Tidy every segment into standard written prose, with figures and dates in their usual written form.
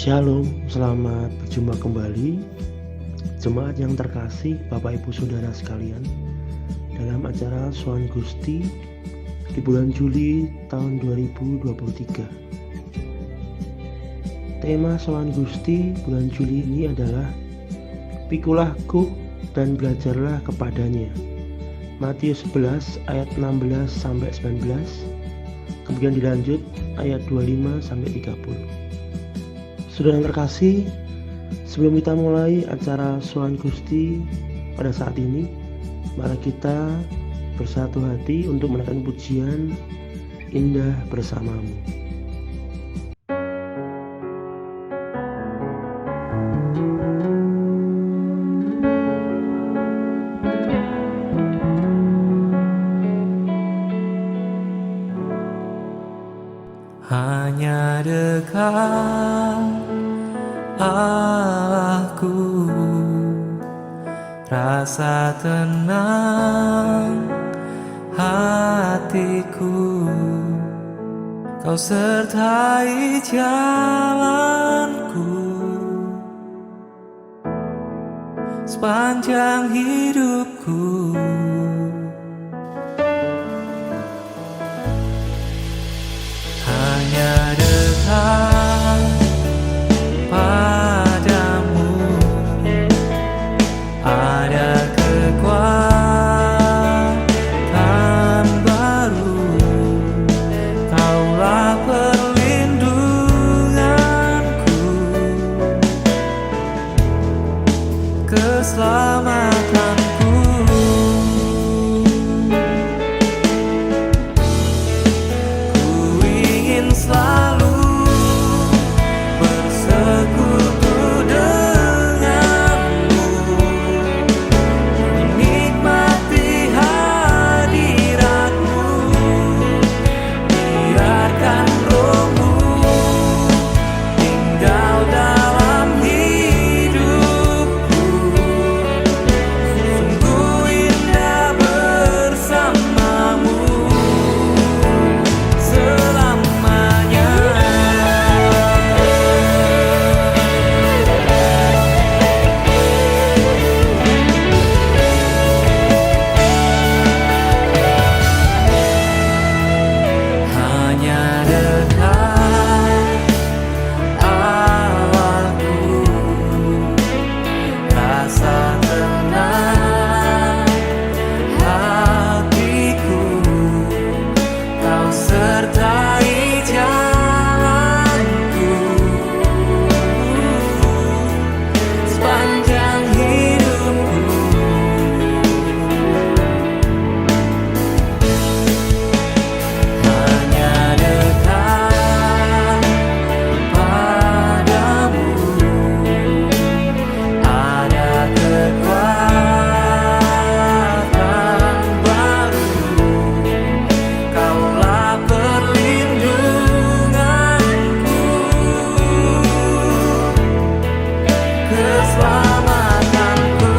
Shalom, selamat berjumpa kembali jemaat yang terkasih, Bapak Ibu Saudara sekalian, dalam acara Sowan Gusti di bulan Juli tahun 2023. Tema Sowan Gusti bulan Juli ini adalah Pikulahku dan belajarlah kepadanya. Matius 11 ayat 16 sampai 19. Kemudian dilanjut ayat 25 sampai 30. Saudara yang terkasih, sebelum kita mulai acara Sowan Gusti pada saat ini, mari kita bersatu hati untuk menaikkan pujian Indah Bersamamu. Hanya dekat Allahku, rasa tenang hatiku. Kau sertai jalanku sepanjang hidupku. Hanya dekat padamu ada kekuatan baru. Kaulah perlindunganku, keselamatanku. Selalu bersekutu denganmu, menikmati hadiratmu. Biarkan rohmu tinggal dalam hidupku. Sungguh indah bersamamu selamanya. Hanya dekat awalku, rasa tenang hatiku. Kau sertai jalanku sepanjang hidupku. Hanya dekat padamu ada kekuatan baru. Kaulah perlindunganku, keselamatanku.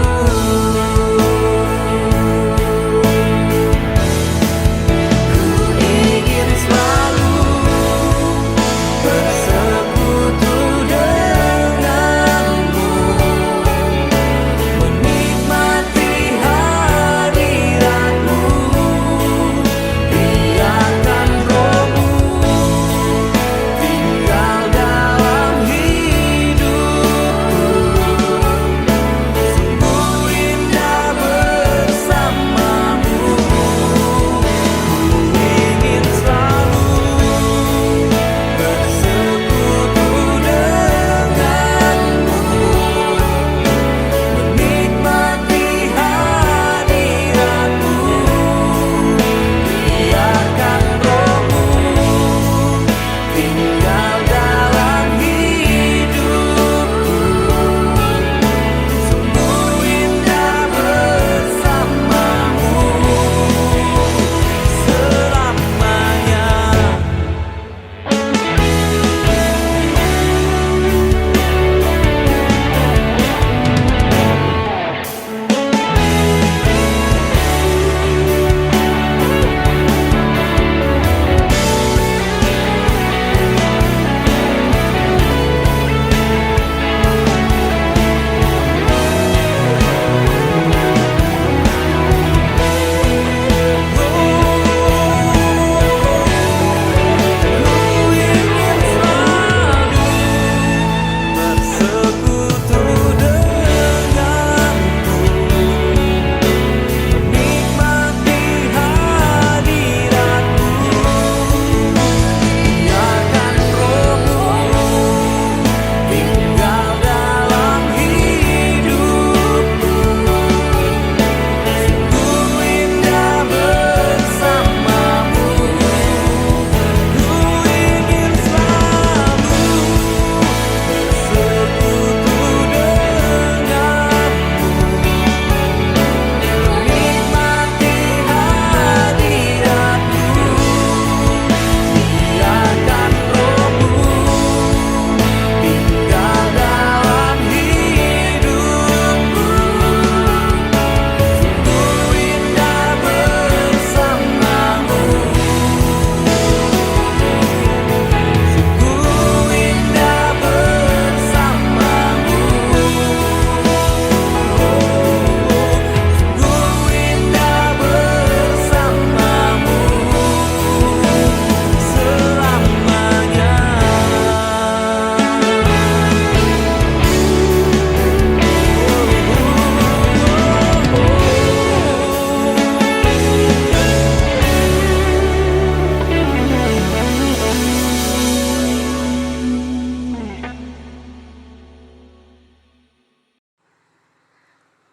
Ku ingin selalu bersekutu denganmu, menikmati hadiratmu. Biarkan rohmu tinggal dalam hidupku.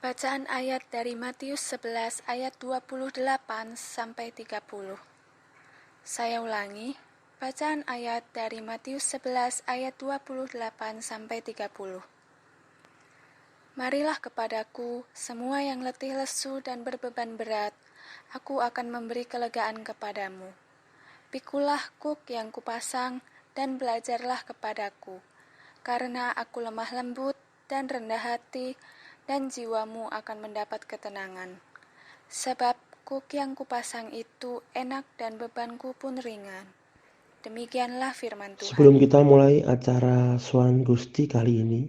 Bacaan ayat dari Matius 11 ayat 28 sampai 30. Saya ulangi, bacaan ayat dari Matius 11 ayat 28 sampai 30. Marilah kepadaku semua yang letih lesu dan berbeban berat, aku akan memberi kelegaan kepadamu. Pikulah kuk yang kupasang dan belajarlah kepadaku, karena aku lemah lembut dan rendah hati, dan jiwamu akan mendapat ketenangan. Sebab kuk yang kupasang itu enak dan bebanku pun ringan. Demikianlah firman Tuhan. Sebelum kita mulai acara Sowan Gusti kali ini,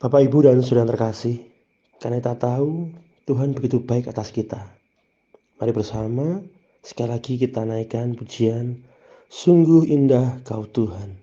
Bapak, Ibu, dan Saudara terkasih, karena kita tahu Tuhan begitu baik atas kita. Mari bersama sekali lagi kita naikkan pujian, sungguh indah Kau Tuhan.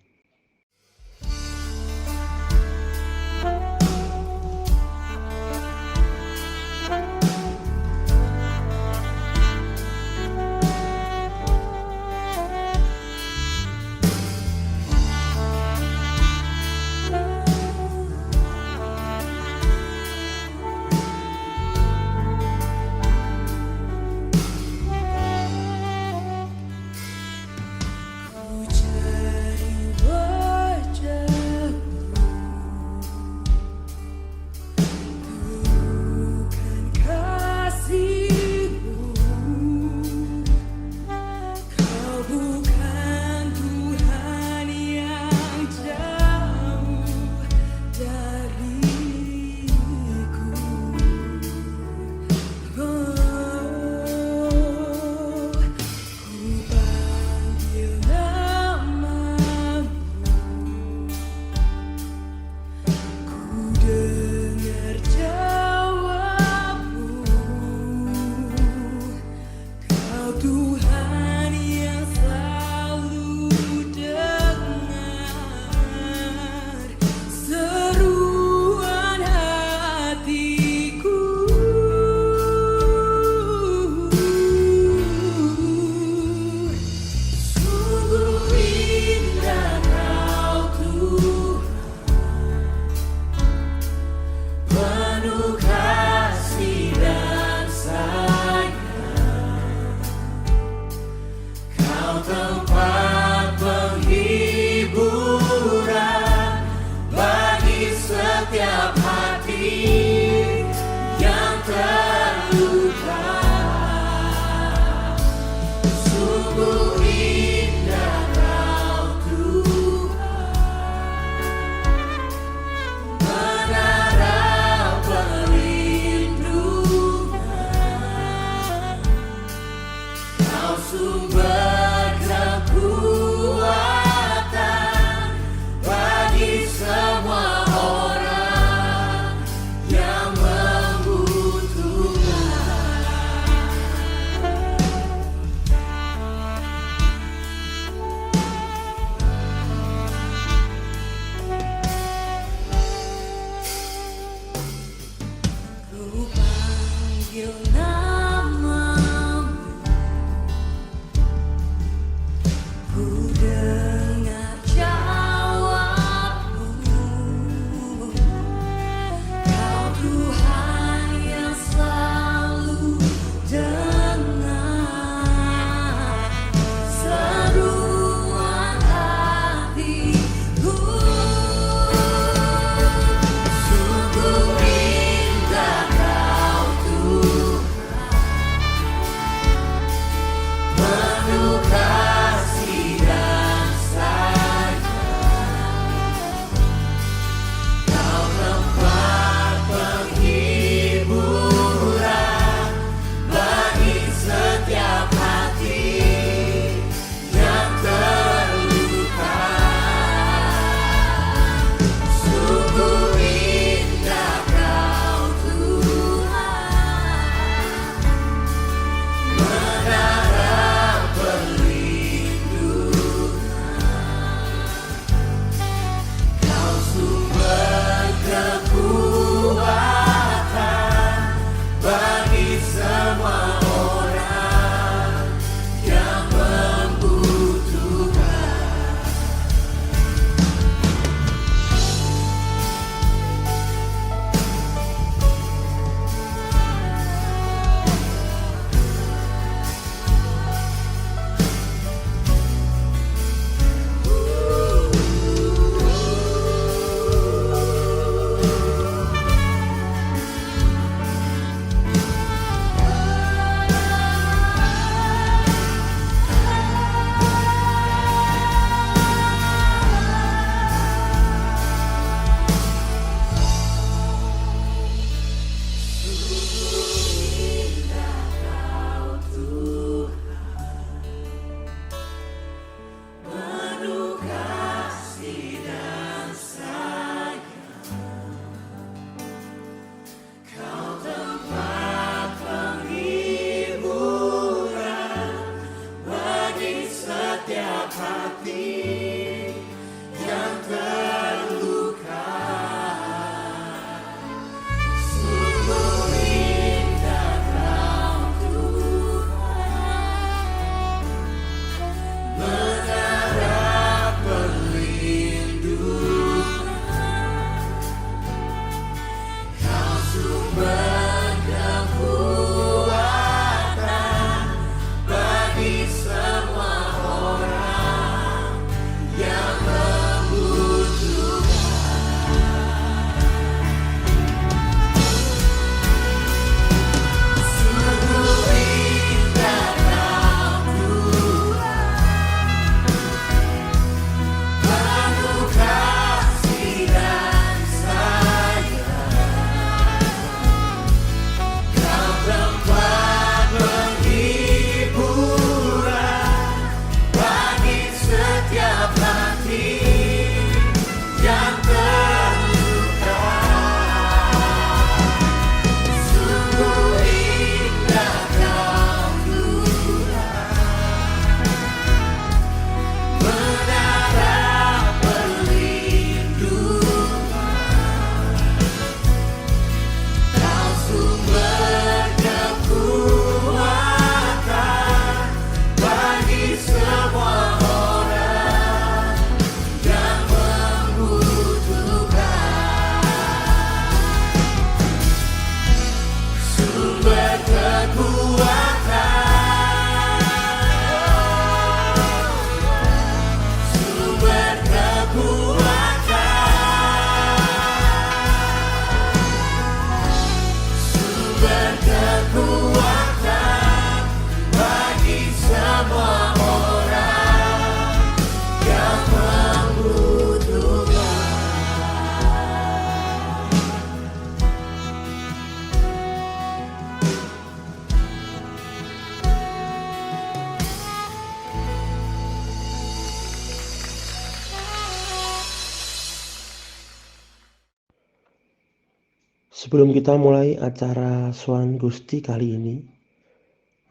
Sebelum kita mulai acara Soan Gusti kali ini,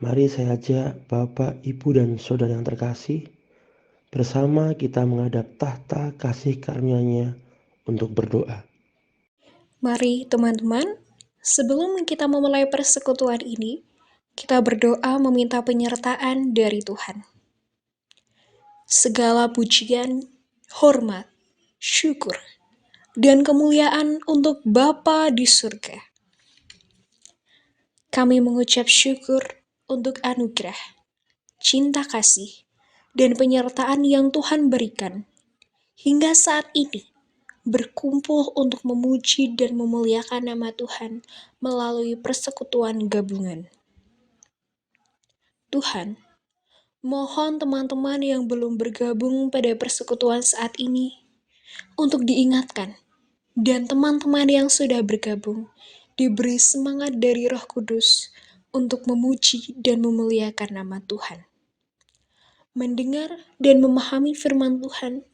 mari saya ajak Bapak, Ibu, dan Saudara yang terkasih, bersama kita menghadap tahta kasih karunia-Nya untuk berdoa. Mari teman-teman, sebelum kita memulai persekutuan ini, kita berdoa meminta penyertaan dari Tuhan. Segala pujian, hormat, syukur, dan kemuliaan untuk Bapa di surga. Kami mengucap syukur untuk anugerah, cinta kasih, dan penyertaan yang Tuhan berikan hingga saat ini, berkumpul untuk memuji dan memuliakan nama Tuhan melalui persekutuan gabungan. Tuhan, mohon teman-teman yang belum bergabung pada persekutuan saat ini untuk diingatkan, dan teman-teman yang sudah bergabung diberi semangat dari Roh Kudus untuk memuji dan memuliakan nama Tuhan, mendengar dan memahami firman Tuhan,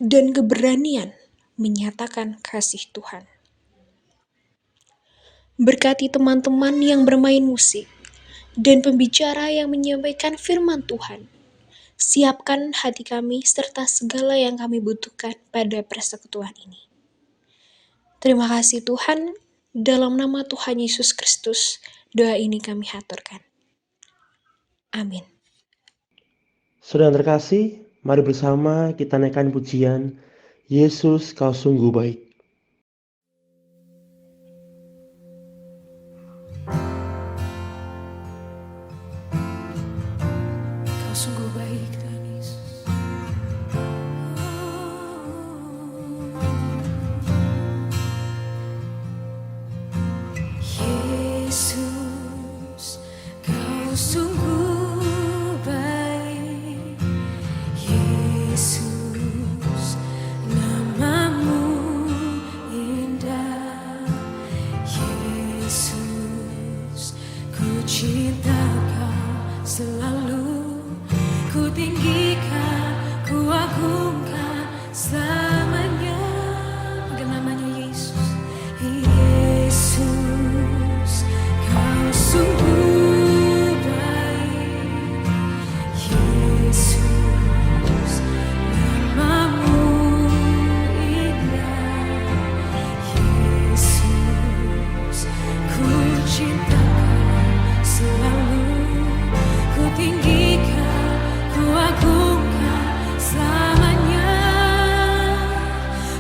dan keberanian menyatakan kasih Tuhan. Berkati teman-teman yang bermain musik dan pembicara yang menyampaikan firman Tuhan. Siapkan hati kami serta segala yang kami butuhkan pada persekutuan ini. Terima kasih Tuhan, dalam nama Tuhan Yesus Kristus, doa ini kami haturkan. Amin. Saudara yang terkasih, mari bersama kita naikkan pujian Yesus Kau Sungguh Baik. Kau sungguh baik Tuhan Yesus. Yesus, Kau sungguh baik. Yesus, namamu indah. Yesus, ku cinta Kau selalu. Ku tinggikan, ku agungkan selamanya. Panggil namanya Yesus. Yesus, Kau sungguh baik. Yesus, namamu indah. Yesus, ku cinta Kau selalu. Ku tinggikan, ku agungkan selamanya.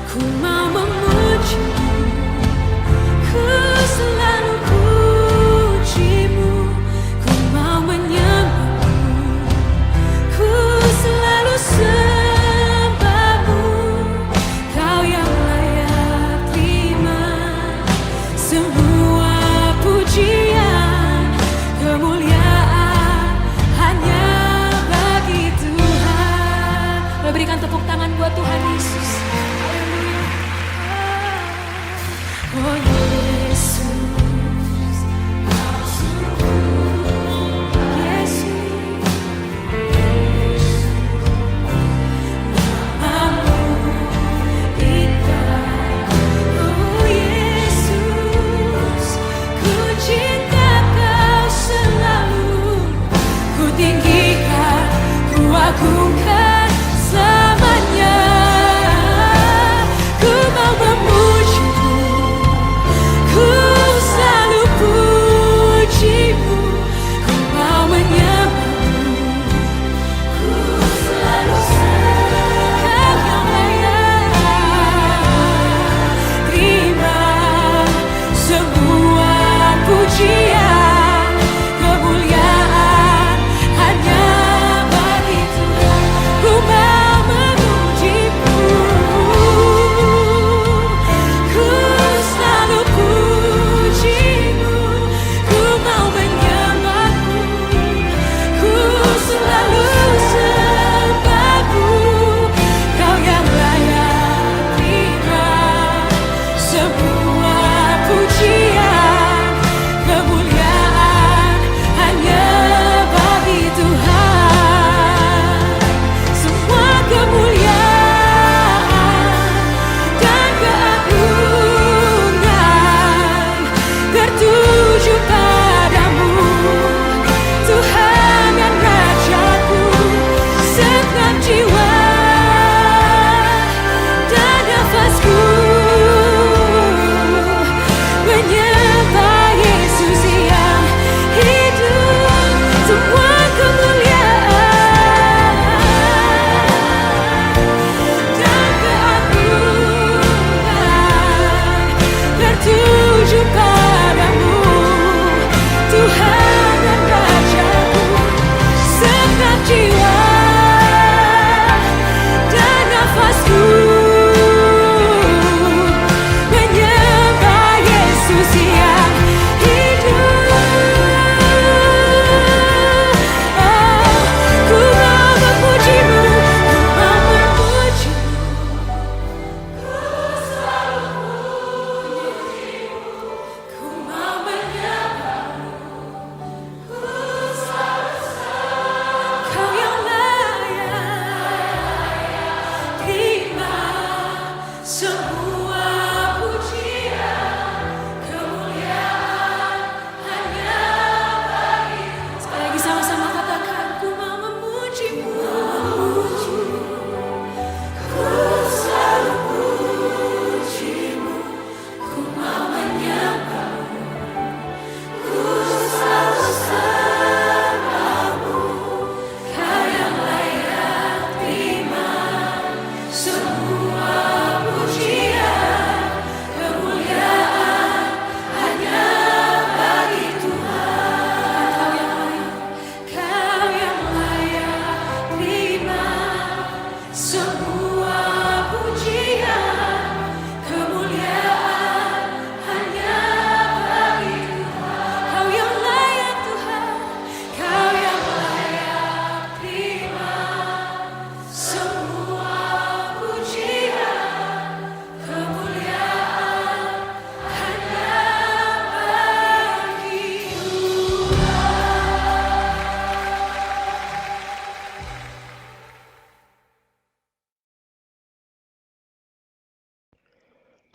Ku mau memuji-Mu, ku selalu puji-Mu. Ku mau menyembah-Mu, ku selalu sembah-Mu. Kau yang layak terima semua pujian, kemuliaan hanya bagi Tuhan. Mari berikan tepuk tangan buat Tuhan Yesus. Haleluya. Oh Yesus, Yesus, namamu indah. Oh Yesus,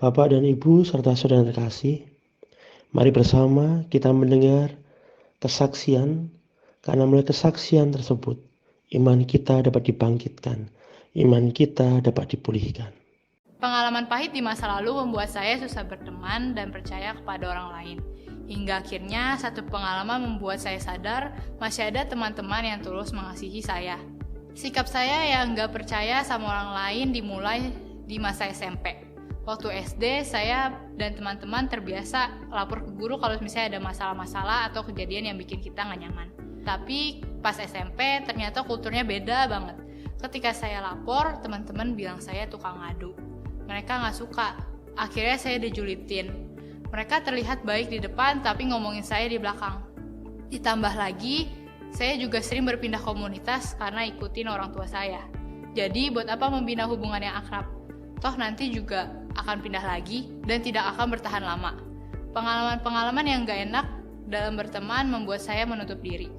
Bapak dan Ibu serta saudara terkasih, mari bersama kita mendengar kesaksian, karena melalui kesaksian tersebut, iman kita dapat dibangkitkan, iman kita dapat dipulihkan. Pengalaman pahit di masa lalu membuat saya susah berteman dan percaya kepada orang lain. Hingga akhirnya satu pengalaman membuat saya sadar masih ada teman-teman yang tulus mengasihi saya. Sikap saya yang gak percaya sama orang lain dimulai di masa SMP. Waktu SD, saya dan teman-teman terbiasa lapor ke guru kalau misalnya ada masalah-masalah atau kejadian yang bikin kita gak nyaman. Tapi pas SMP ternyata kulturnya beda banget. Ketika saya lapor, teman-teman bilang saya tukang ngadu. Mereka gak suka, akhirnya saya dijulitin. Mereka terlihat baik di depan tapi ngomongin saya di belakang. Ditambah lagi, saya juga sering berpindah komunitas karena ikutin orang tua saya. Jadi buat apa membina hubungan yang akrab? Toh nanti juga akan pindah lagi dan tidak akan bertahan lama. Pengalaman-pengalaman yang gak enak dalam berteman membuat saya menutup diri.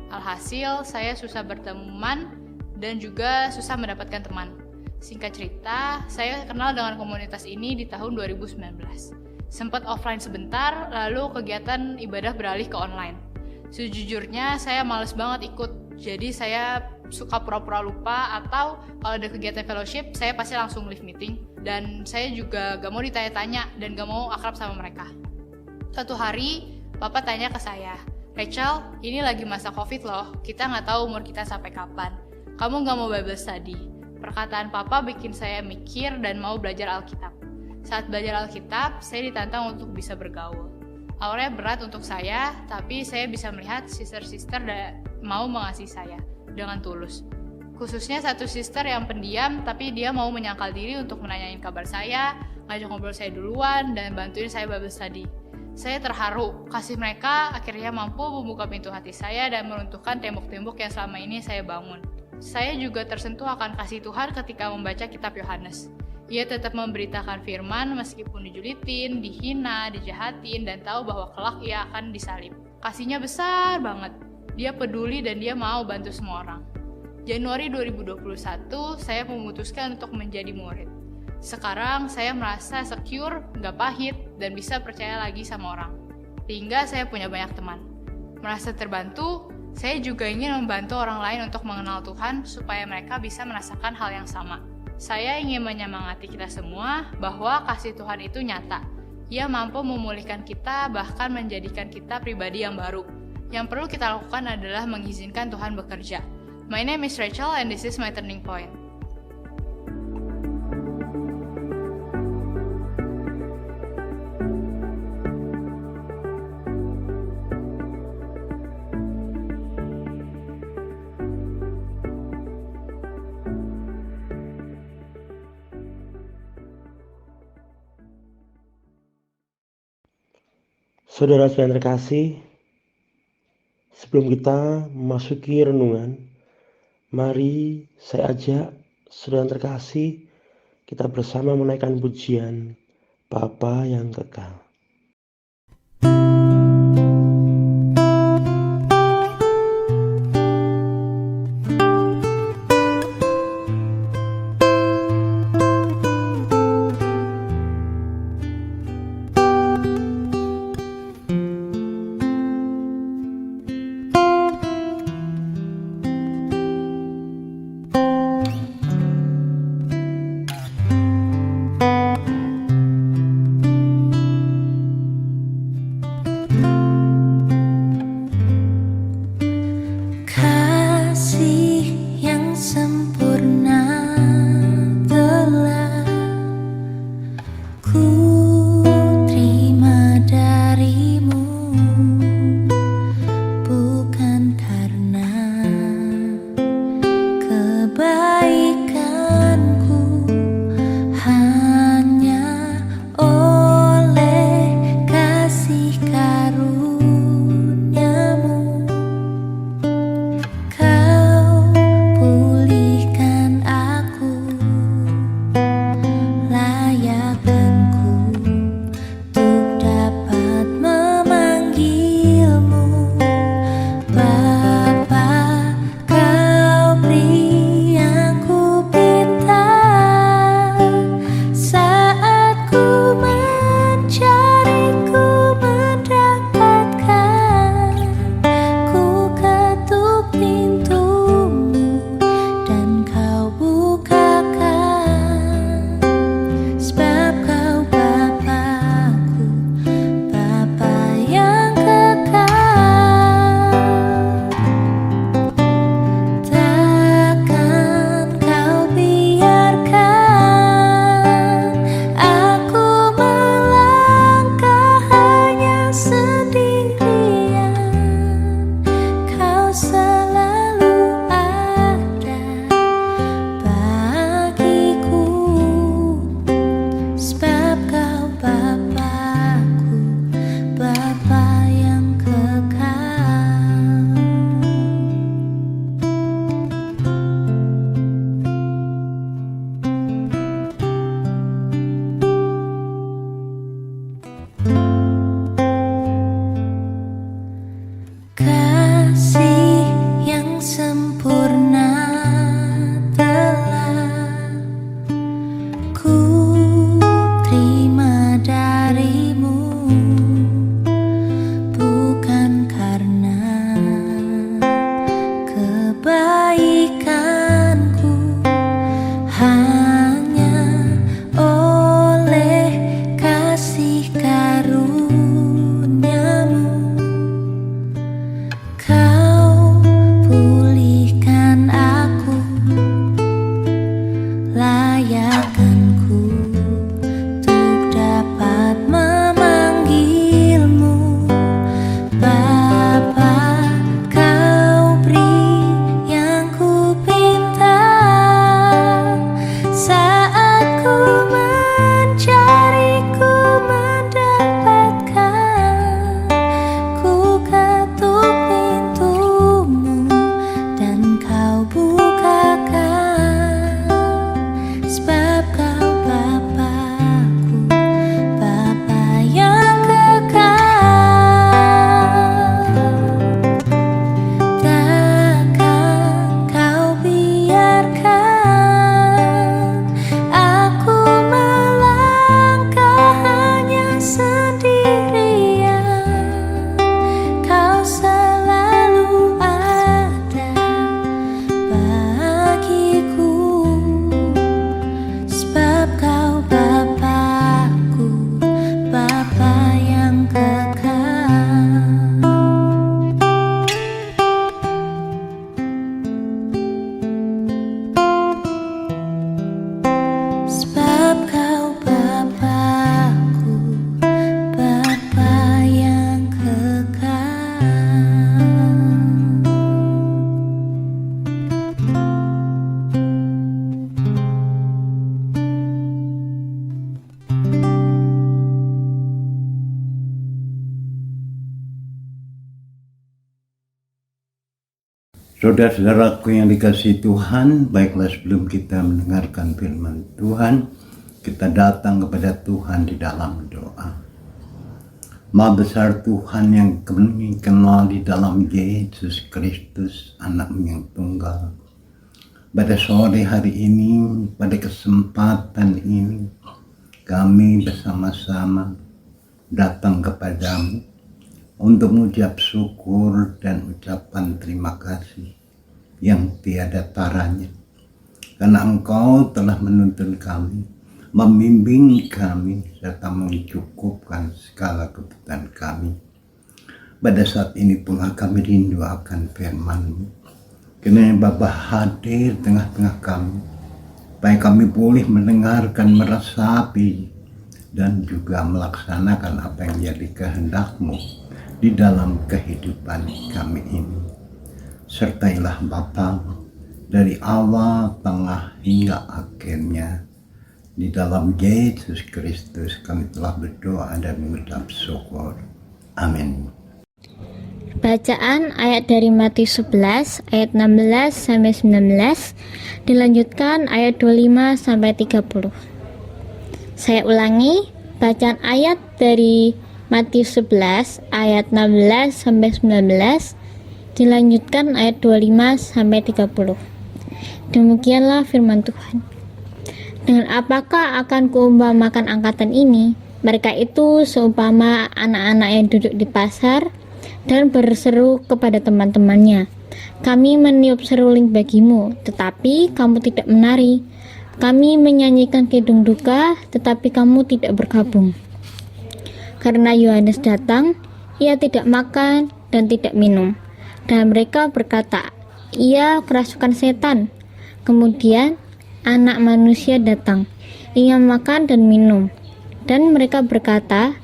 Alhasil, saya susah berteman dan juga susah mendapatkan teman. Singkat cerita, saya kenal dengan komunitas ini di tahun 2019. Sempat offline sebentar, lalu kegiatan ibadah beralih ke online. Sejujurnya, saya males banget ikut. Jadi saya suka pura-pura lupa, atau kalau ada kegiatan fellowship, saya pasti langsung leave meeting. Dan saya juga gak mau ditanya-tanya dan gak mau akrab sama mereka. Suatu hari, Papa tanya ke saya, "Rachel, ini lagi masa COVID loh, kita gak tahu umur kita sampai kapan. Kamu gak mau Bible study?" Perkataan Papa bikin saya mikir dan mau belajar Alkitab. Saat belajar Alkitab, saya ditantang untuk bisa bergaul. Awalnya berat untuk saya, tapi saya bisa melihat sister-sister mau mengasihi saya dengan tulus. Khususnya satu sister yang pendiam, tapi dia mau menyangkal diri untuk menanyain kabar saya, ngajak ngobrol saya duluan, dan bantuin saya Bible study. Saya terharu, kasih mereka akhirnya mampu membuka pintu hati saya dan meruntuhkan tembok-tembok yang selama ini saya bangun. Saya juga tersentuh akan kasih Tuhan ketika membaca kitab Yohanes. Ia tetap memberitakan firman meskipun dijulitin, dihina, dijahatin, dan tahu bahwa kelak ia akan disalib. Kasihnya besar banget. Dia peduli dan dia mau bantu semua orang. Januari 2021, saya memutuskan untuk menjadi murid. Sekarang saya merasa secure, gak pahit, dan bisa percaya lagi sama orang. Sehingga saya punya banyak teman. Merasa terbantu, saya juga ingin membantu orang lain untuk mengenal Tuhan supaya mereka bisa merasakan hal yang sama. Saya ingin menyemangati kita semua bahwa kasih Tuhan itu nyata. Ia mampu memulihkan kita, bahkan menjadikan kita pribadi yang baru. Yang perlu kita lakukan adalah mengizinkan Tuhan bekerja. My name is Rachel and this is my turning point. Saudara-saudara terkasih, sebelum kita memasuki renungan, mari saya ajak saudara terkasih kita bersama menaikkan pujian Bapa yang kekal. Saudara-saudaraku yang dikasihi Tuhan, baiklah sebelum kita mendengarkan firman Tuhan, kita datang kepada Tuhan di dalam doa. Maha besar Tuhan yang kami kenal di dalam Yesus Kristus, anak-Mu yang tunggal. Pada sore hari ini, pada kesempatan ini, kami bersama-sama datang kepadamu untuk mengucap syukur dan ucapan terima kasih yang tiada taranya. Karena Engkau telah menuntun kami, membimbing kami, serta mencukupkan segala kebutuhan kami. Pada saat ini pula kami rindu akan firman-Mu. Kiranya Bapa hadir tengah-tengah kami, supaya kami boleh mendengarkan, meresapi, dan juga melaksanakan apa yang menjadi kehendak-Mu di dalam kehidupan kami ini. Sertailah Bapa dari awal, tengah, hingga akhirnya. Di dalam Yesus Kristus kami telah berdoa dan mengucap syukur. Amin. Bacaan ayat dari Matius 11 ayat 16 sampai 19 dilanjutkan ayat 25 sampai 30. Saya ulangi, bacaan ayat dari Matius 11 ayat 16 sampai 19 dilanjutkan ayat 25 sampai 30. Demikianlah firman Tuhan. Dengan apakah akan kuumpamakan angkatan ini? Mereka itu seumpama anak-anak yang duduk di pasar dan berseru kepada teman-temannya, "Kami meniup seruling bagimu, tetapi kamu tidak menari. Kami menyanyikan kidung duka, tetapi kamu tidak bergabung." Karena Yohanes datang, ia tidak makan dan tidak minum. Dan mereka berkata, "Ia kerasukan setan." Kemudian Anak Manusia datang, ia makan dan minum. Dan mereka berkata,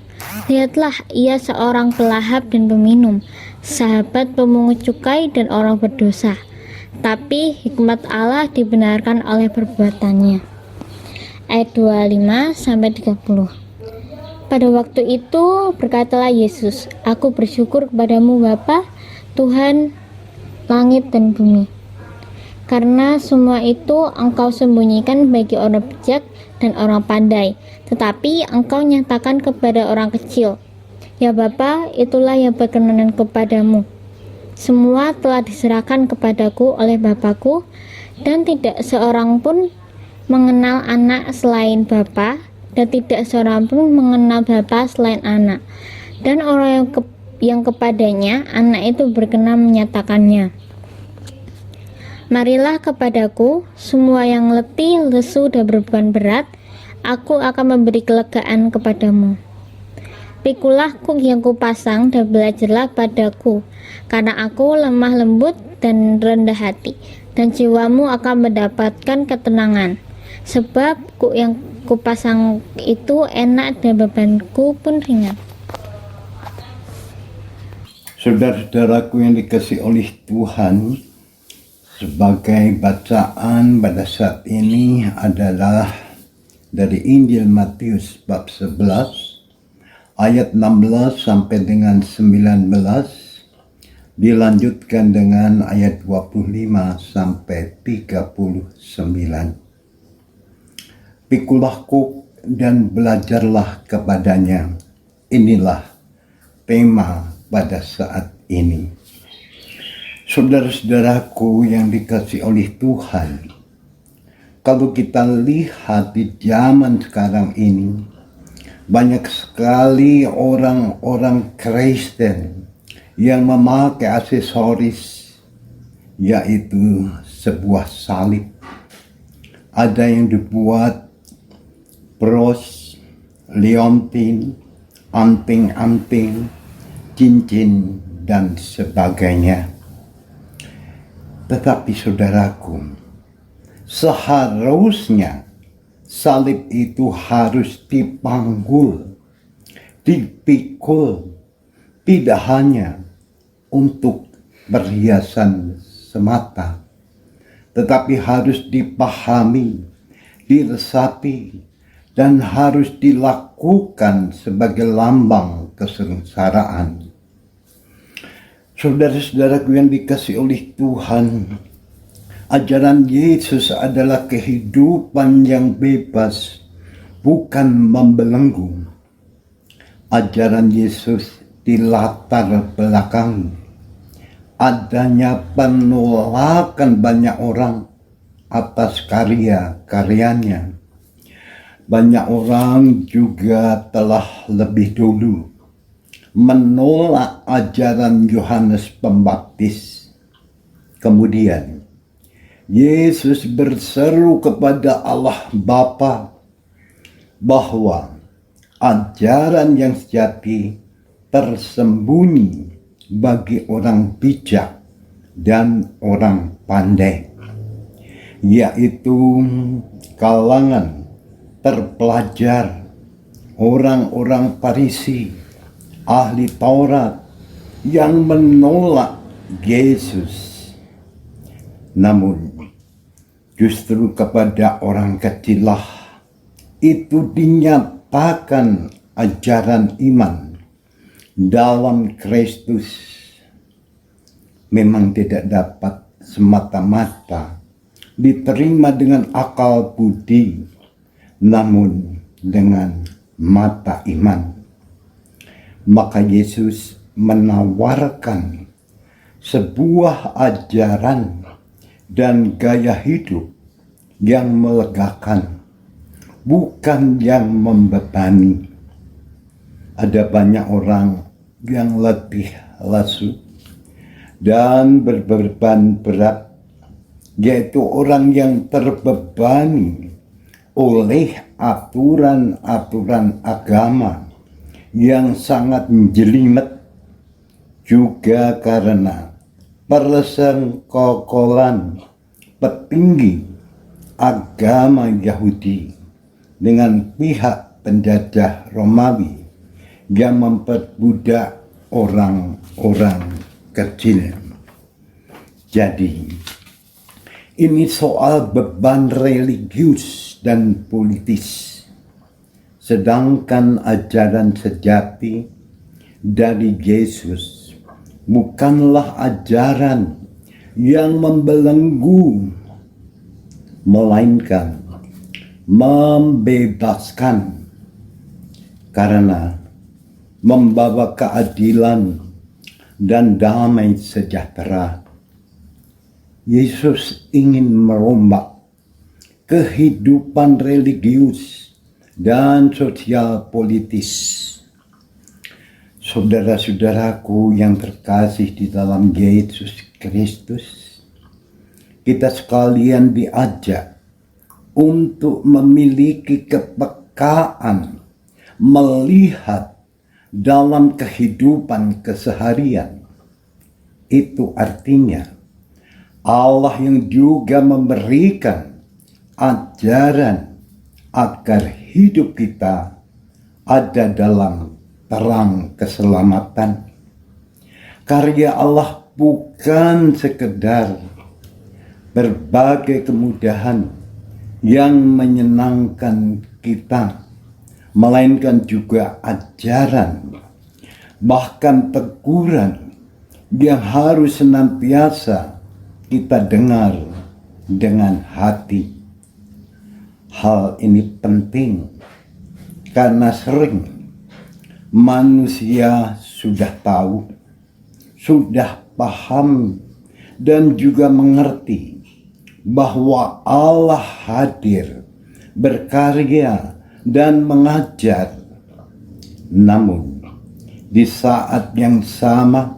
"Lihatlah, ia seorang pelahap dan peminum, sahabat pemungut cukai dan orang berdosa." Tapi hikmat Allah dibenarkan oleh perbuatannya. Ayat 25 sampai 30. Pada waktu itu berkatalah Yesus, "Aku bersyukur kepadamu Bapa, Tuhan langit dan bumi, karena semua itu Engkau sembunyikan bagi orang bijak dan orang pandai, tetapi Engkau nyatakan kepada orang kecil. Ya Bapa, itulah yang berkenan kepadamu. Semua telah diserahkan kepadaku oleh Bapakku, dan tidak seorang pun mengenal anak selain Bapa, dan tidak seorang pun mengenal Bapa selain anak, dan orang yang kepadanya anak itu berkenan menyatakannya. Marilah kepadaku, semua yang letih, lesu, dan beban berat, aku akan memberi kelegaan kepadamu. Pikulah kuk yang kupasang dan belajarlah padaku, karena aku lemah lembut dan rendah hati, dan jiwamu akan mendapatkan ketenangan. Sebab kuk yang kupasang itu enak dan bebanku pun ringan. Saudara-saudaraku yang dikasihi oleh Tuhan, sebagai bacaan pada saat ini adalah dari Injil Matius bab 11 ayat 16 sampai dengan 19, dilanjutkan dengan ayat 25 sampai 39. Pikulah kuk dan belajarlah kepadanya. Inilah tema pada saat ini. Saudara-saudaraku yang dikasihi oleh Tuhan, kalau kita lihat di zaman sekarang ini, banyak sekali orang-orang Kristen yang memakai aksesoris, yaitu sebuah salib. Ada yang dibuat bros, liontin, anting-anting, cincin, dan sebagainya. Tetapi saudaraku, seharusnya salib itu harus dipanggul, dipikul, tidak hanya untuk perhiasan semata, tetapi harus dipahami, diresapi, dan harus dilakukan sebagai lambang kesengsaraan. Saudara-saudaraku yang dikasihi oleh Tuhan, ajaran Yesus adalah kehidupan yang bebas, bukan membelenggu. Ajaran Yesus dilatar belakangi adanya penolakan banyak orang atas karya-karyanya. Banyak orang juga telah lebih dulu menolak ajaran Yohanes Pembaptis. Kemudian Yesus berseru kepada Allah Bapa bahwa ajaran yang sejati tersembunyi bagi orang bijak dan orang pandai, yaitu kalangan terpelajar, orang-orang Farisi, ahli Taurat yang menolak Yesus. Namun justru kepada orang kecillah itu dinyatakan ajaran iman dalam Kristus. Memang tidak dapat semata-mata diterima dengan akal budi, namun dengan mata iman. Maka Yesus menawarkan sebuah ajaran dan gaya hidup yang melegakan, bukan yang membebani. Ada banyak orang yang letih lesu dan berbeban berat, yaitu orang yang terbebani oleh aturan-aturan agama yang sangat menjelimet, juga karena persengkokolan petinggi agama Yahudi dengan pihak penjajah Romawi yang memperbudak orang-orang kecil. Jadi ini soal beban religius dan politis. Sedangkan ajaran sejati dari Yesus bukanlah ajaran yang membelenggu, melainkan membebaskan, karena membawa keadilan dan damai sejahtera. Yesus ingin merombak kehidupan religius dan sosial politis. Saudara-saudaraku yang terkasih di dalam Yesus Kristus, kita sekalian diajak untuk memiliki kepekaan melihat dalam kehidupan keseharian. Itu artinya Allah yang juga memberikan ajaran agar hidup kita ada dalam terang keselamatan. Karya Allah bukan sekedar berbagai kemudahan yang menyenangkan kita, melainkan juga ajaran, bahkan teguran yang harus senantiasa kita dengar dengan hati. Hal ini penting karena sering manusia sudah tahu, sudah paham, dan juga mengerti bahwa Allah hadir, berkarya, dan mengajar. Namun di saat yang sama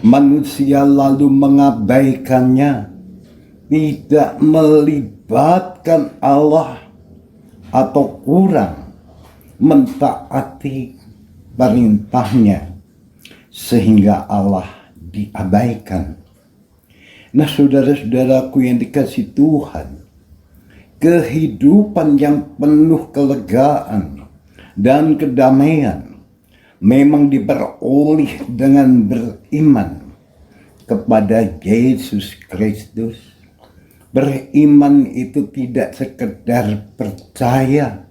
manusia lalu mengabaikannya, tidak melibatkan Allah, atau kurang mentaati perintahnya, sehingga Allah diabaikan. Nah, saudara-saudaraku yang dikasihi Tuhan, kehidupan yang penuh kelegaan dan kedamaian memang diperoleh dengan beriman kepada Yesus Kristus. Beriman itu tidak sekedar percaya,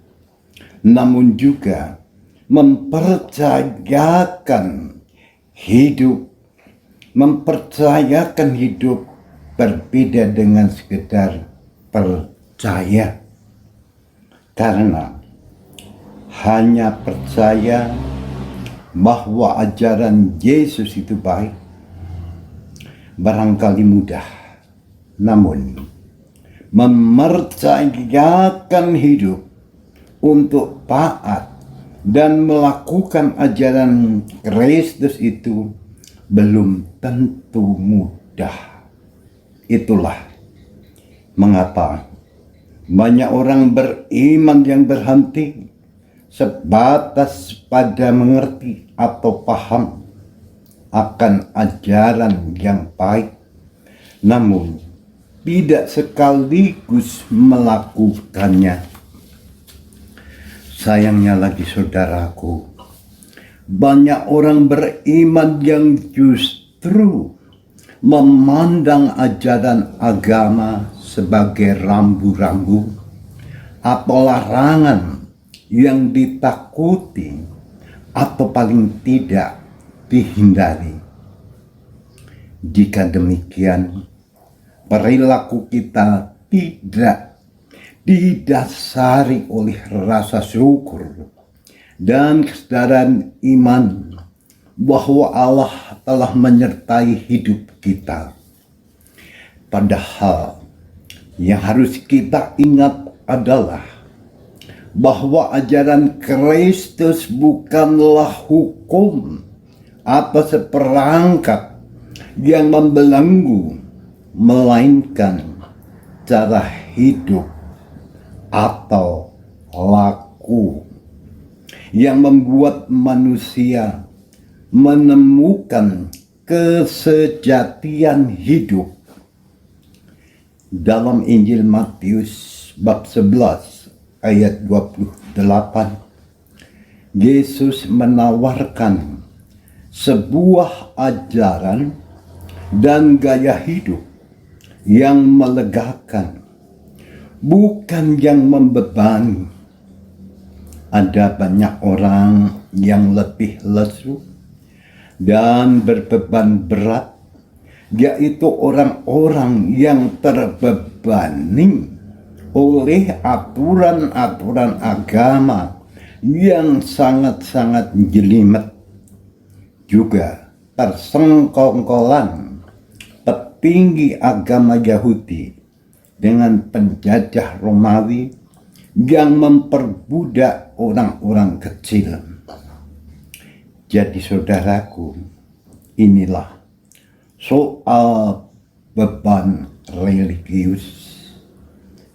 namun juga mempercayakan hidup mempercayakan hidup berbeda dengan sekedar percaya. Karena hanya percaya bahwa ajaran Yesus itu baik barangkali mudah, namun mempercayakan hidup untuk taat dan melakukan ajaran Kristus itu belum tentu mudah. Itulah mengapa banyak orang beriman yang berhenti sebatas pada mengerti atau paham akan ajaran yang baik, namun tidak sekaligus melakukannya. Sayangnya lagi saudaraku, banyak orang beriman yang justru memandang ajaran agama sebagai rambu-rambu atau larangan yang ditakuti atau paling tidak dihindari. Jika demikian, perilaku kita tidak didasari oleh rasa syukur dan kesadaran iman bahwa Allah telah menyertai hidup kita. Padahal yang harus kita ingat adalah bahwa ajaran Kristus bukanlah hukum atau seperangkat yang membelenggu, melainkan cara hidup atau laku yang membuat manusia menemukan kesejatian hidup. Dalam Injil Matius bab 11 ayat 28, Yesus menawarkan sebuah ajaran dan gaya hidup yang melegakan, bukan yang membebani. Ada banyak orang yang lebih lesu dan berbeban berat, yaitu orang-orang yang terbebani oleh aturan-aturan agama yang sangat-sangat jelimet. Juga persengkongkolan petinggi agama Yahudi dengan penjajah Romawi yang memperbudak orang-orang kecil. Jadi saudaraku, inilah soal beban religius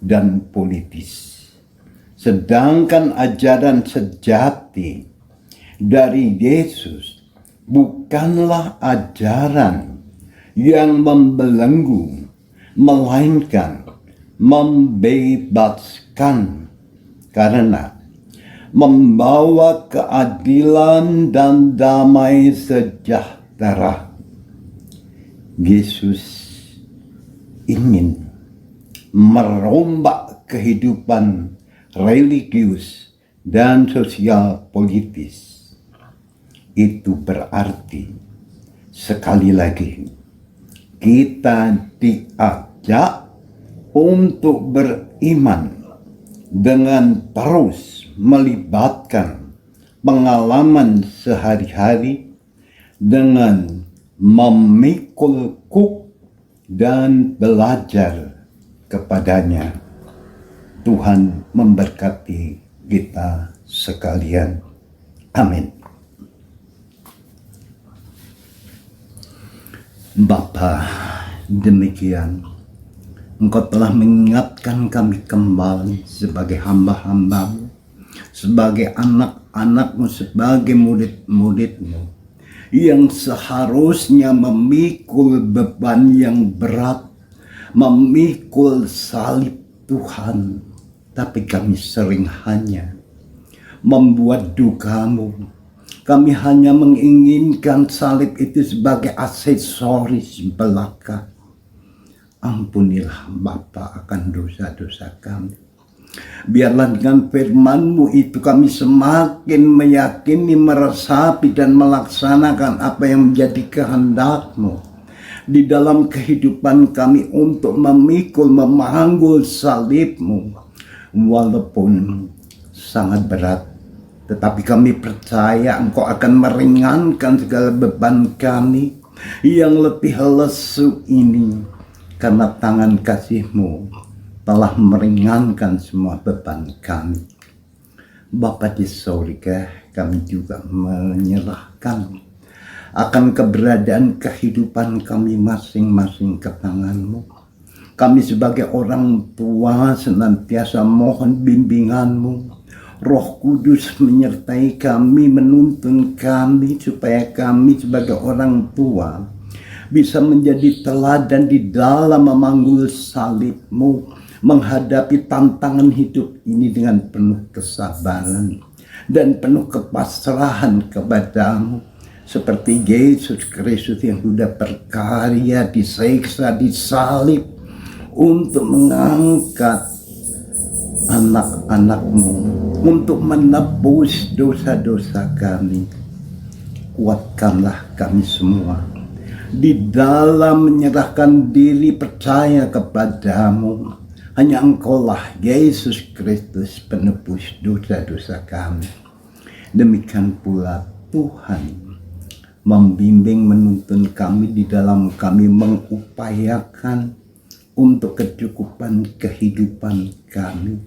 dan politis. Sedangkan ajaran sejati dari Yesus bukanlah ajaran yang membelenggu, melainkan membebaskan, karena membawa keadilan dan damai sejahtera. Yesus ingin merombak kehidupan religius dan sosial politis. Itu berarti, sekali lagi, kita diajak untuk beriman dengan terus melibatkan pengalaman sehari-hari dengan memikul kuk dan belajar kepadanya. Tuhan memberkati kita sekalian. Amin. Bapa, demikian Engkau telah mengingatkan kami kembali sebagai hamba-hamba-Mu, sebagai anak-anak-Mu, sebagai murid-murid-Mu yang seharusnya memikul beban yang berat, memikul salib Tuhan, tapi kami sering hanya membuat duka-Mu. Kami hanya menginginkan salib itu sebagai aksesoris belaka. Ampunilah Bapa akan dosa-dosa kami. Biarlah dengan firman-Mu itu kami semakin meyakini, meresapi, dan melaksanakan apa yang menjadi kehendak-Mu di dalam kehidupan kami untuk memikul, memanggul salib-Mu. Walaupun sangat berat, tetapi kami percaya Engkau akan meringankan segala beban kami yang letih lesu ini, karena tangan kasih-Mu telah meringankan semua beban kami. Bapa di surga, kami juga menyerahkan akan keberadaan kehidupan kami masing-masing ke tangan-Mu. Kami sebagai orang tua senantiasa mohon bimbingan-Mu. Roh Kudus menyertai kami, menuntun kami supaya kami sebagai orang tua bisa menjadi teladan di dalam memanggul salib-Mu, menghadapi tantangan hidup ini dengan penuh kesabaran dan penuh kepasrahan kepada-Mu, seperti Yesus Kristus yang sudah berkarya, disiksa, disalib untuk mengangkat anak-anak-Mu, untuk menebus dosa-dosa kami. Kuatkanlah kami semua di dalam menyerahkan diri percaya kepada-Mu. Hanya Engkaulah Yesus Kristus penebus dosa-dosa kami. Demikian pula Tuhan membimbing, menuntun kami di dalam kami mengupayakan untuk kecukupan kehidupan kami.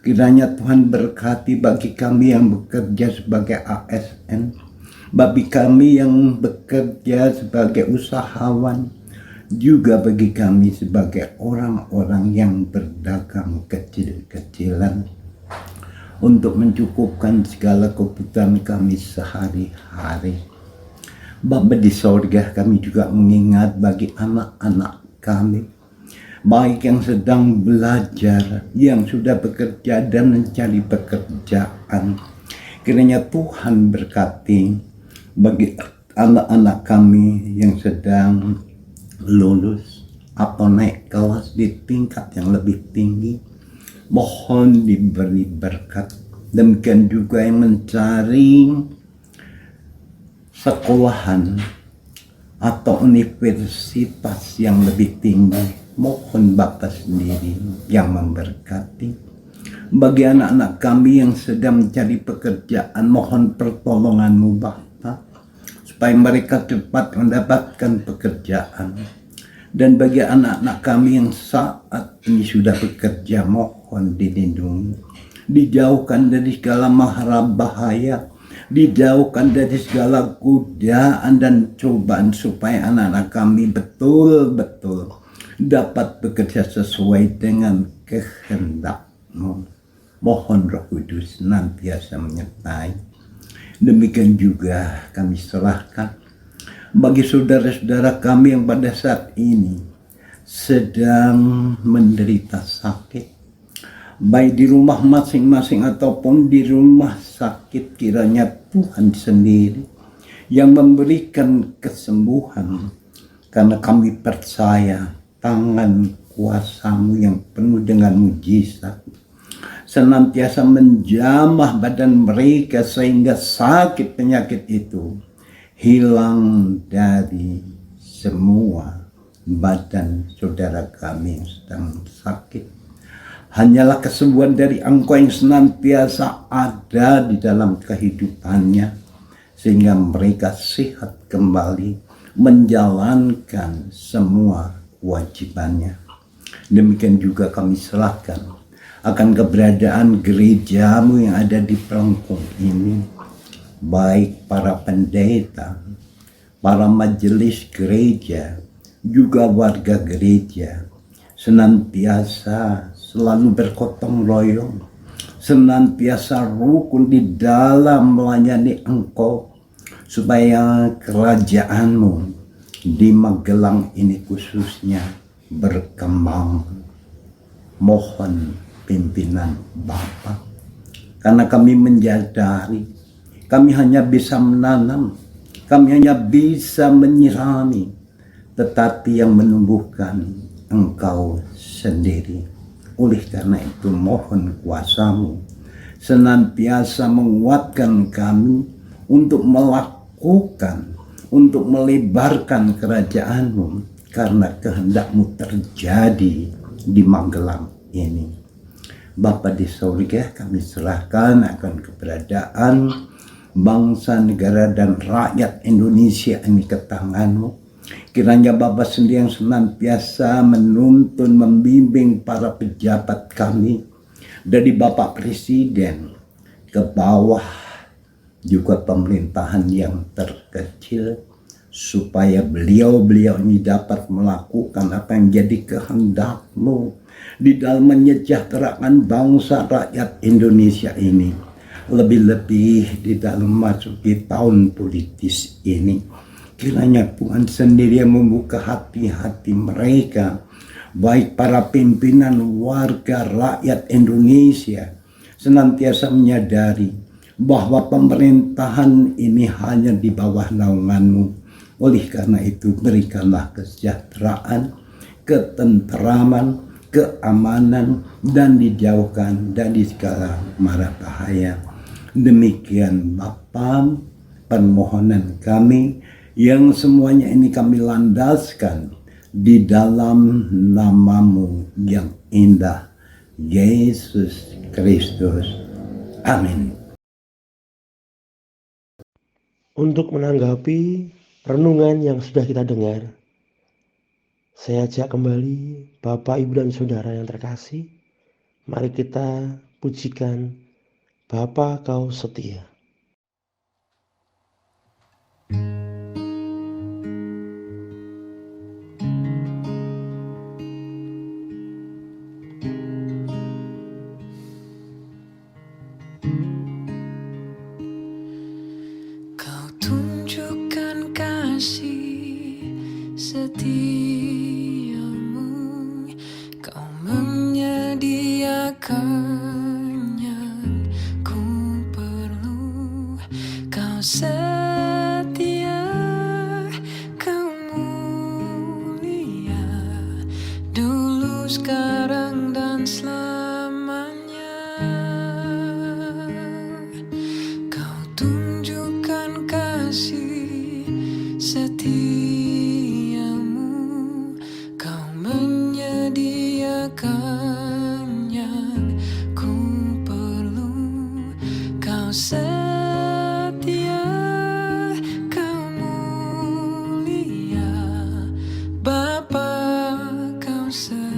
Kiranya Tuhan berkati bagi kami yang bekerja sebagai ASN, bagi kami yang bekerja sebagai usahawan, juga bagi kami sebagai orang-orang yang berdagang kecil-kecilan, untuk mencukupkan segala kebutuhan kami sehari-hari. Bapa di sorga, kami juga mengingat bagi anak-anak kami, baik yang sedang belajar, yang sudah bekerja dan mencari pekerjaan. Kiranya Tuhan berkati bagi anak-anak kami yang sedang lulus atau naik kelas di tingkat yang lebih tinggi, mohon diberi berkat. Demikian juga yang mencari sekolahan atau universitas yang lebih tinggi, mohon Bapa sendiri yang memberkati. Bagi anak-anak kami yang sedang mencari pekerjaan, mohon pertolongan-Mu Bapa, supaya mereka cepat mendapatkan pekerjaan. Dan bagi anak-anak kami yang saat ini sudah bekerja, mohon dilindungi, dijauhkan dari segala mara bahaya, dijauhkan dari segala godaan dan cobaan, supaya anak-anak kami betul-betul dapat bekerja sesuai dengan kehendak-Mu. Mohon Roh Kudus senantiasa menyertai. Demikian juga kami serahkan bagi saudara-saudara kami yang pada saat ini sedang menderita sakit, baik di rumah masing-masing ataupun di rumah sakit. Kiranya Tuhan sendiri yang memberikan kesembuhan, karena kami percaya tangan kuasa-Mu yang penuh dengan mujizat senantiasa menjamah badan mereka, sehingga sakit penyakit itu hilang dari semua badan saudara kami yang sedang sakit. Hanyalah kesembuhan dari Engkau yang senantiasa ada di dalam kehidupannya, sehingga mereka sehat kembali menjalankan semua kewajibannya. Demikian juga kami serahkan akan keberadaan gereja-Mu yang ada di Pelengkung ini, baik para pendeta, para majelis gereja, juga warga gereja, senantiasa selalu bergotong royong, senantiasa rukun di dalam melayani Engkau, supaya kerajaan-Mu di Magelang ini khususnya berkembang. Mohon pimpinan Bapa, karena kami menyadari kami hanya bisa menanam, kami hanya bisa menyirami, tetapi yang menumbuhkan Engkau sendiri. Oleh karena itu mohon kuasa-Mu senantiasa menguatkan kami untuk melakukan, untuk melebarkan kerajaan-Mu, karena kehendak-Mu terjadi di Magelang ini. Bapa di surga, kami serahkan akan keberadaan bangsa, negara, dan rakyat Indonesia ini ke tangan-Mu. Kiranya Bapa sendiri yang senantiasa menuntun, membimbing para pejabat kami, dari Bapak Presiden ke bawah, juga pemerintahan yang terkecil, supaya beliau-beliau ini dapat melakukan apa yang jadi kehendak-Mu di dalam menyejahterakan bangsa rakyat Indonesia ini, lebih-lebih di dalam memasuki tahun politis ini. Kiranya Tuhan sendiri yang membuka hati-hati mereka, baik para pimpinan, warga, rakyat Indonesia, senantiasa menyadari bahwa pemerintahan ini hanya di bawah naungan-Mu. Oleh karena itu berikanlah kesejahteraan, ketenteraman, keamanan, dan dijauhkan dari segala mara bahaya. Demikian Bapa, permohonan kami yang semuanya ini kami landaskan di dalam nama-Mu yang indah, Yesus Kristus. Amin. Untuk menanggapi renungan yang sudah kita dengar, saya ajak kembali Bapak, Ibu, dan Saudara yang terkasih. Mari kita pujikan Bapa Kau Setia. Kau tunjukkan kasih setiamu, Kau menyediakan yang ku perlu. Kau setia, Kau mulia, dulu, sekarang, dan selamanya. Kau tunjukkan kasih setiamu, Kau menyediakan yang ku perlu. Kau setia, Kau mulia, Bapa, Kau setia.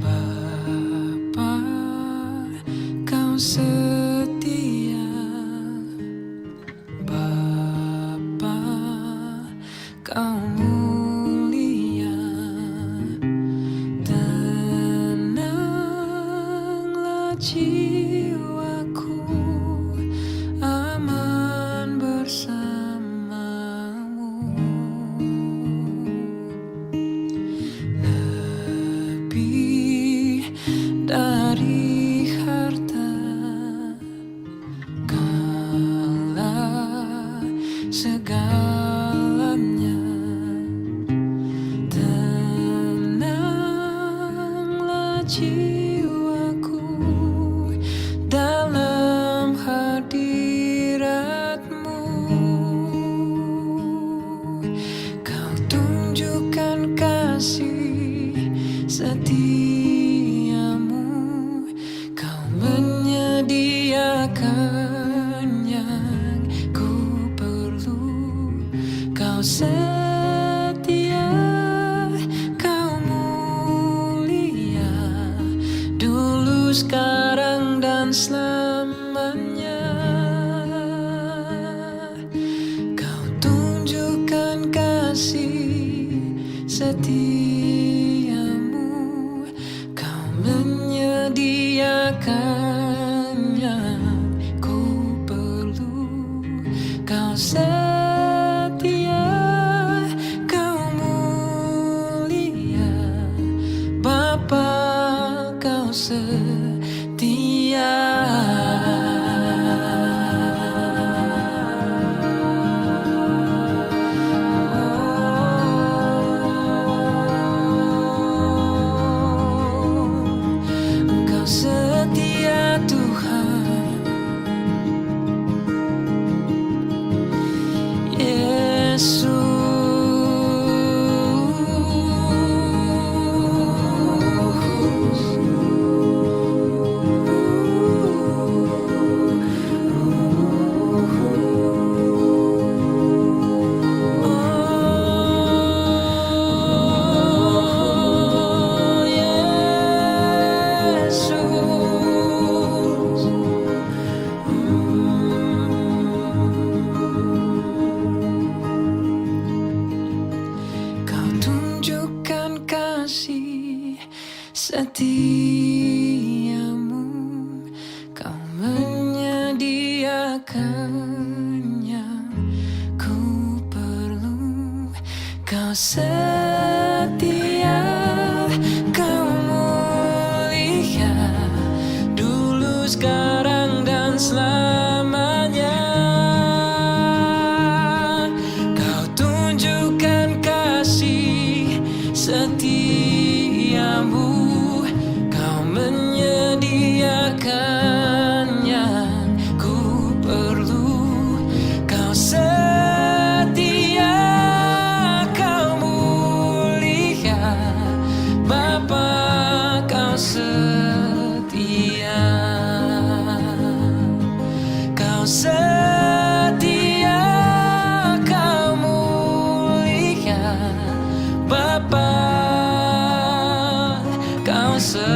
Bapa, Kau setia. Bapa, Kau mulia. Tenanglah jiwaku, aman bersamamu. Lebih dari harta, Kaulah segalanya. Tenanglah jiwaku dalam hadirat-Mu. Kau tunjukkan kasih setiamu, Kau menyediakan yang ku perlu. Kau setia, Kau mulia, dulu, sekarang, dan selamanya. Kau tunjukkan kasih setiamu, Kau menyediakan yang ku perlu. Kau setia, Kau mulia, Bapa, Kau setiamu, kau menyediakan yang ku perlu. Kau setia, kau mulia, dulu, sekarang, dan selamanya. Kau tunjukkan kasih setiamu, kau menyediakan yang ku perlu. Kau setia, kau mulia, Bapa, kau setia. Kau setia, kau mulia, Bapa, kau setia.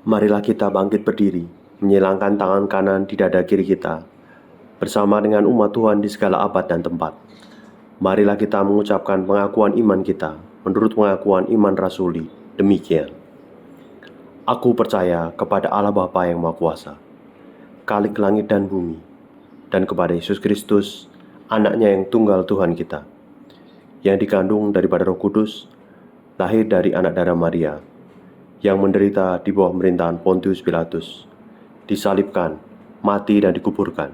Marilah kita bangkit berdiri, menyilangkan tangan kanan di dada kiri kita, bersama dengan umat Tuhan di segala abad dan tempat. Marilah kita mengucapkan pengakuan iman kita, menurut pengakuan iman rasuli, demikian. Aku percaya kepada Allah Bapa yang Maha Kuasa, Khalik langit dan bumi, dan kepada Yesus Kristus, anaknya yang tunggal Tuhan kita, yang dikandung daripada Roh Kudus, lahir dari anak darah Maria, yang menderita di bawah pemerintahan Pontius Pilatus, disalibkan, mati dan dikuburkan,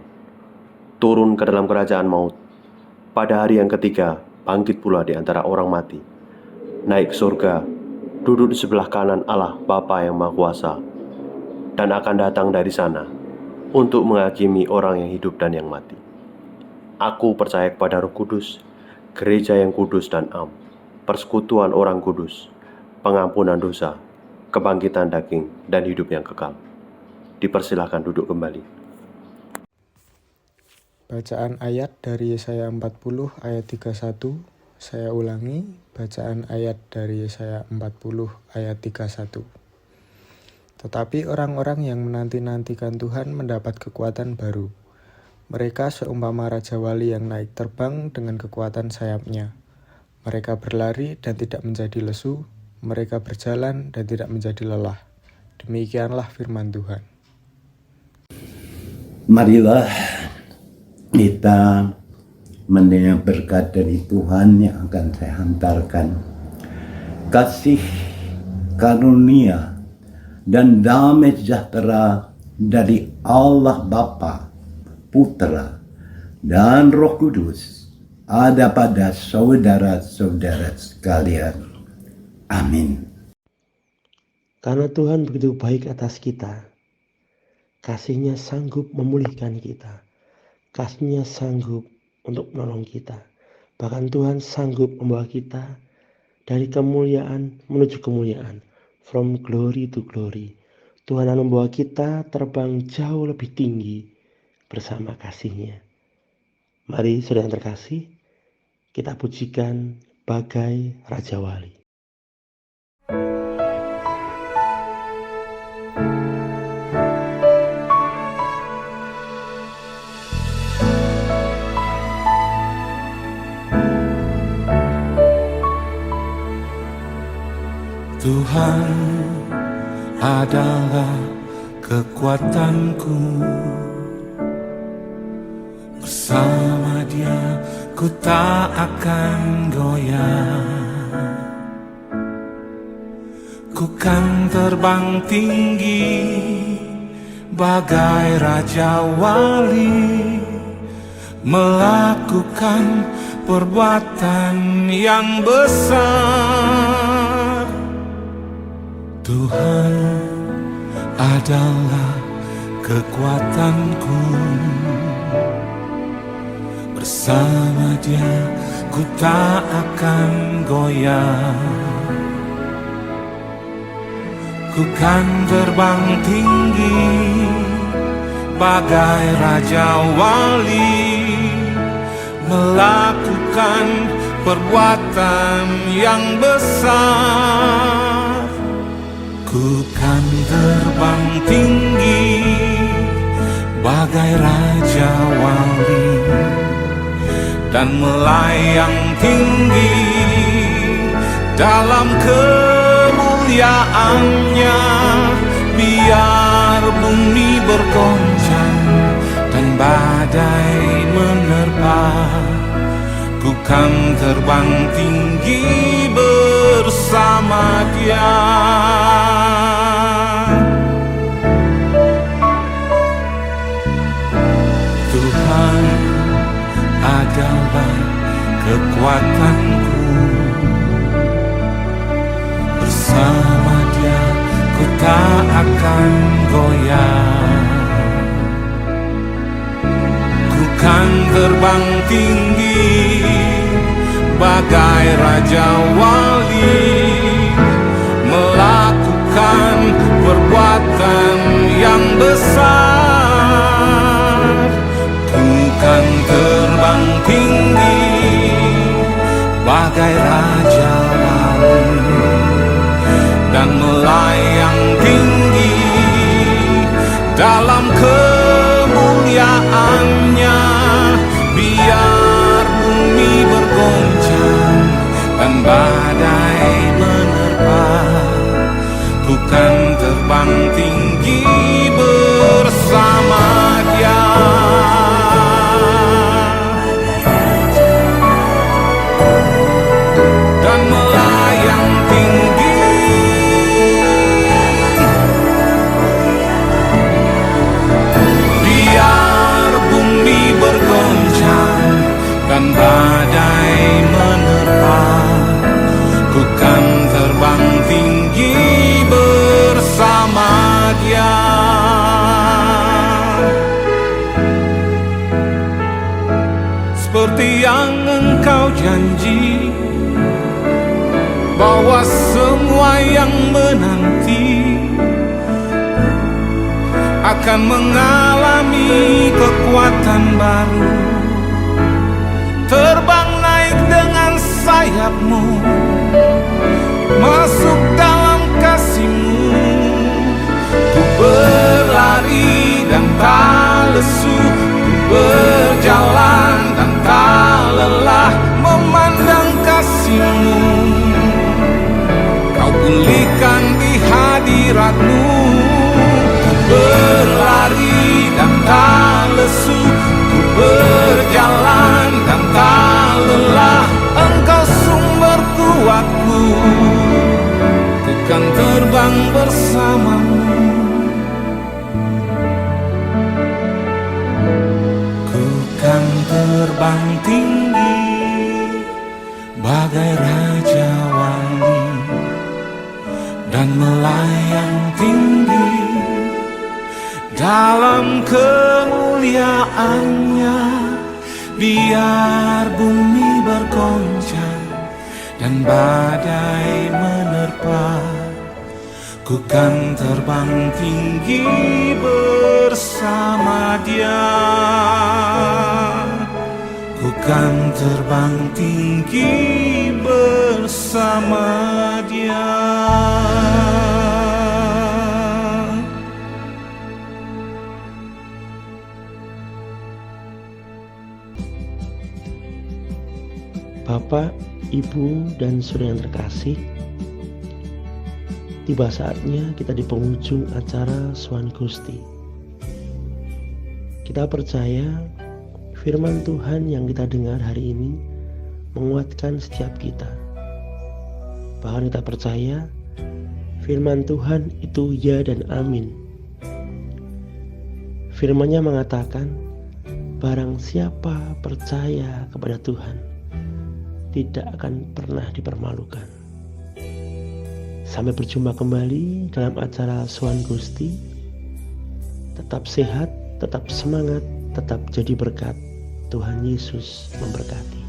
turun ke dalam kerajaan maut, pada hari yang ketiga bangkit pula di antara orang mati, naik ke surga, duduk di sebelah kanan Allah Bapa yang Maha Kuasa, dan akan datang dari sana untuk menghakimi orang yang hidup dan yang mati. Aku percaya kepada Roh Kudus, gereja yang kudus dan am, persekutuan orang kudus, pengampunan dosa, kebangkitan daging, dan hidup yang kekal. Dipersilahkan duduk kembali. Bacaan ayat dari Yesaya 40 ayat 31. Saya ulangi, bacaan ayat dari Yesaya 40 ayat 31. Tetapi orang-orang yang menanti-nantikan Tuhan mendapat kekuatan baru. Mereka seumpama Raja Wali yang naik terbang dengan kekuatan sayapnya. Mereka berlari dan tidak menjadi lesu, mereka berjalan dan tidak menjadi lelah. Demikianlah firman Tuhan. Marilah kita mendengar berkat dari Tuhan yang akan saya hantarkan. Kasih karunia dan damai sejahtera dari Allah Bapa, Putra, dan Roh Kudus ada pada saudara-saudara sekalian. Amin. Karena Tuhan begitu baik atas kita, kasih-Nya sanggup memulihkan kita, kasih-Nya sanggup untuk menolong kita. Bahkan Tuhan sanggup membawa kita dari kemuliaan menuju kemuliaan, from glory to glory. Tuhan akan membawa kita terbang jauh lebih tinggi bersama kasih-Nya. Mari saudara yang terkasih, kita pujikan bagai Raja Wali. Tuhan adalah kekuatanku, bersama Dia ku tak akan goyah. Ku kan terbang tinggi bagai Raja Wali, melakukan perbuatan yang besar. Tuhan adalah kekuatanku, Bersama Dia ku tak akan goyah. Ku kan terbang tinggi bagai Raja Wali, melakukan perbuatan yang besar. Ku kan terbang tinggi bagai Raja Wali dan melayang tinggi dalam kemuliaannya. Biar bumi bergoncang dan badai menerpa, ku kan terbang tinggi bersama Dia. Tuhan adalah kekuatanku, bersama Dia ku tak akan goyah. Ku kan terbang tinggi bagai Raja Wali, melakukan perbuatan yang besar. Ku kan terbang tinggi bagai Raja Wali dan melayang tinggi dalam kemuliaannya. Biar bumi bergoncang dan badai menerpa, ku kan terbang tinggi bersama Dia. Dan melayang tinggi biar bumi bergoncang dan badai menerpa, ku kan terbang tinggi bersama Dia. Seperti yang Engkau janji, bahwa semua yang menanti akan mengalami kekuatan baru. Terbang naik dengan sayap-Mu, masuk dalam kasih-Mu. Ku berlari dan tak lesu, ku berjalan dan tak lelah memandang kasih-Mu. Kau pulihkan di hadirat-Mu. Ku berlari dan tak lesu, ku berjalan dan tak lelah. Engkau sumber kuatku, ku kan terbang bersama-Mu. Ku kan terbang tinggi bagai Raja Wali dan melayang tinggi dalam kemuliaannya. Biar bumi bergoncang dan badai menerpa, ku kan terbang tinggi bersama Dia. Ku kan terbang tinggi bersama Dia. Bapak, Ibu, dan saudara yang terkasih, tiba saatnya kita di penghujung acara Sowan Gusti. Kita percaya firman Tuhan yang kita dengar hari ini menguatkan setiap kita. Bahkan kita percaya firman Tuhan itu ya dan amin. Firman-Nya mengatakan, barang siapa percaya kepada Tuhan tidak akan pernah dipermalukan. Sampai berjumpa kembali dalam acara Sowan Gusti. Tetap sehat, tetap semangat, tetap jadi berkat. Tuhan Yesus memberkati.